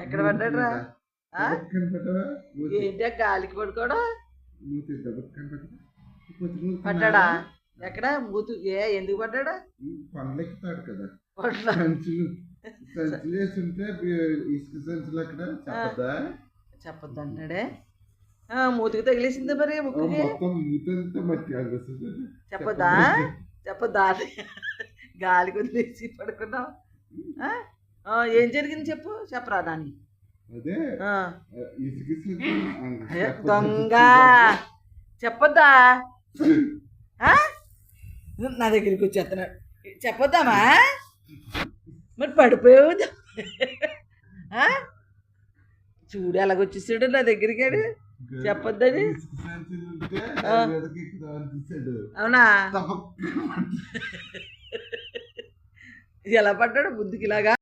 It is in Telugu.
ఎక్కడ పడ్డాడ్రా? ఏంటి గాలికి పడుకోవడం? పడ్డాడా? ఎక్కడ మూతు? ఎందుకు పడ్డాడా? పండ్లెక్కుతాడు కదా, చెప్పొద్దు అంటాడే. మూతికి తగిలేసింది మరి ముక్కుకి. చెప్పొద్దా? చెప్పొద్దా? గాలి కొద్దిలేసి పడుకున్నావు. ఏం జరిగింది చెప్పు, చెప్పరా నాని. దొంగ చెప్పొద్దా? నా దగ్గరికి వచ్చేస్తున్నాడు. చెప్పొద్దామా? మరి పడిపోయావు. చూడు ఎలాగొచ్చేసాడు నా దగ్గరికి. చెప్పొద్దని. అవునా? ఎలా పడ్డాడు బుద్ధికి ఇలాగా?